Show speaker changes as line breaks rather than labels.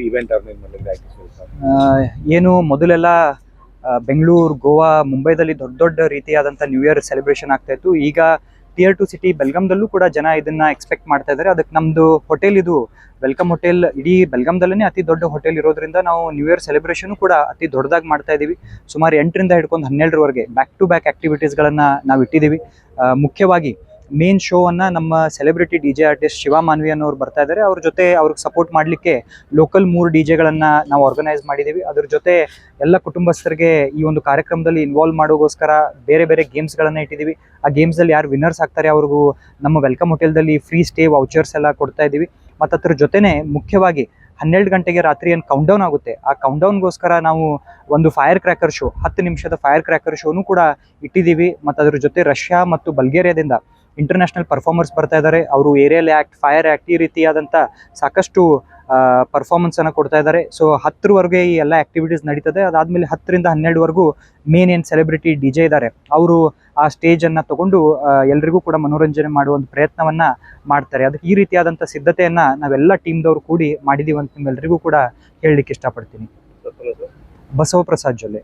Event organise ಮಾಡಿದ್ರೆ
ಏನು ಮೊದಲೆಲ್ಲ ಬೆಂಗಳೂರು, ಗೋವಾ, ಮುಂಬೈದಲ್ಲಿ ದೊಡ್ಡ ದೊಡ್ಡ ರೀತಿಯಾದಂಥ ನ್ಯೂ ಇಯರ್ ಸೆಲೆಬ್ರೇಷನ್ ಆಗ್ತಾ ಇತ್ತು. ಈಗ ಟಿಯರ್ 2 ಸಿಟಿ ಬೆಲ್ಗಾಮ್ದಲ್ಲೂ ಕೂಡ ಜನ ಇದನ್ನ ಎಕ್ಸ್ಪೆಕ್ಟ್ ಮಾಡ್ತಾ ಇದ್ದಾರೆ. ಅದಕ್ಕೆ ನಮ್ಮದು ಹೋಟೆಲ್, ಇದು ವೆಲ್ಕಮ್ ಹೋಟೆಲ್, ಇಡೀ ಬೆಲ್ಗಾಮ್ದಲ್ಲೇ ಅತಿ ದೊಡ್ಡ ಹೋಟೆಲ್ ಇರೋದ್ರಿಂದ ನಾವು ನ್ಯೂ ಇಯರ್ ಸೆಲೆಬ್ರೇಷನ್ ಕೂಡ ಅತಿ ದೊಡ್ಡದಾಗಿ ಮಾಡ್ತಾ ಇದ್ದೀವಿ. ಸುಮಾರು 8ರಿಂದ ಹಿಡ್ಕೊಂಡು 12ರವರೆಗೆ ಬ್ಯಾಕ್ ಟು ಬ್ಯಾಕ್ ಆಕ್ಟಿವಿಟೀಸ್ಗಳನ್ನು ನಾವು ಇಟ್ಟಿದ್ದೀವಿ. ಮುಖ್ಯವಾಗಿ ಮೇನ್ ಶೋ ಅನ್ನ ನಮ್ಮ celebrity DJ artist Shiva Manvi ಅನ್ನೋರು ಬರ್ತಾ ಇದ್ದಾರೆ. ಅವ್ರ ಜೊತೆ ಅವ್ರಿಗೆ ಸಪೋರ್ಟ್ ಮಾಡಲಿಕ್ಕೆ ಲೋಕಲ್ 3 DJಗಳನ್ನ ನಾವು ಆರ್ಗನೈಸ್ ಮಾಡಿದ್ದೀವಿ. ಅದ್ರ ಜೊತೆ ಎಲ್ಲ ಕುಟುಂಬಸ್ಥರಿಗೆ ಈ ಒಂದು ಕಾರ್ಯಕ್ರಮದಲ್ಲಿ ಇನ್ವಾಲ್ವ್ ಮಾಡೋಗೋಸ್ಕರ ಬೇರೆ ಬೇರೆ ಗೇಮ್ಸ್ಗಳನ್ನು ಇಟ್ಟಿದ್ದೀವಿ. ಆ ಗೇಮ್ಸಲ್ಲಿ ಯಾರು ವಿನ್ನರ್ಸ್ ಆಗ್ತಾರೆ ಅವ್ರಿಗೂ ನಮ್ಮ ವೆಲ್ಕಮ್ ಹೋಟೆಲ್ದಲ್ಲಿ ಫ್ರೀ ಸ್ಟೇ ವೌಚರ್ಸ್ ಎಲ್ಲ ಕೊಡ್ತಾ ಇದ್ದೀವಿ. ಮತ್ತು ಅದ್ರ ಜೊತೆನೇ ಮುಖ್ಯವಾಗಿ 12 ಗಂಟೆಗೆ ರಾತ್ರಿ ಏನು ಕೌಂಟ್ಡೌನ್ ಆಗುತ್ತೆ, ಆ ಕೌಂಟ್ಡೌನ್ಗೋಸ್ಕರ ನಾವು ಒಂದು ಫೈರ್ ಕ್ರ್ಯಾಕರ್ ಶೋ, 10 ನಿಮಿಷದ ಫೈರ್ ಕ್ರ್ಯಾಕರ್ ಶೋನು ಕೂಡ ಇಟ್ಟಿದ್ದೀವಿ. ಮತ್ತು ಅದ್ರ ಜೊತೆ ರಷ್ಯಾ ಮತ್ತು ಬಲ್ಗೇರಿಯಾದಿಂದ ಇಂಟರ್ನ್ಯಾಷನಲ್ ಪರ್ಫಾರ್ಮರ್ಸ್ ಬರ್ತಾ ಇದ್ದಾರೆ. ಅವರು ಏರಿಯಲ್ ಆ್ಯಕ್ಟ್, ಫೈರ್ ಆ್ಯಕ್ಟ್, ಈ ರೀತಿಯಾದಂಥ ಸಾಕಷ್ಟು ಪರ್ಫಾರ್ಮೆನ್ಸನ್ನು ಕೊಡ್ತಾ ಇದ್ದಾರೆ. ಸೊ 10ರವರೆಗೆ ಈ ಎಲ್ಲ ಆ್ಯಕ್ಟಿವಿಟೀಸ್ ನಡೀತದೆ. ಅದಾದಮೇಲೆ 10ರಿಂದ 12ವರೆಗೂ ಮೇನ್ ಏನು ಸೆಲೆಬ್ರಿಟಿ DJ ಇದ್ದಾರೆ ಅವರು ಆ ಸ್ಟೇಜನ್ನು ತೊಗೊಂಡು ಎಲ್ರಿಗೂ ಕೂಡ ಮನೋರಂಜನೆ ಮಾಡುವ ಒಂದು ಪ್ರಯತ್ನವನ್ನು ಮಾಡ್ತಾರೆ. ಅದಕ್ಕೆ ಈ ರೀತಿಯಾದಂಥ ಸಿದ್ಧತೆಯನ್ನು ನಾವೆಲ್ಲ ಟೀಮ್ದವರು ಕೂಡಿ ಮಾಡಿದ್ದೀವಿ ಅಂತ ನಿಮ್ಮೆಲ್ಲರಿಗೂ ಕೂಡ ಹೇಳಲಿಕ್ಕೆ ಇಷ್ಟಪಡ್ತೀನಿ. ಬಸವಪ್ರಸಾದ್ ಜೊಲ್ಲೆ.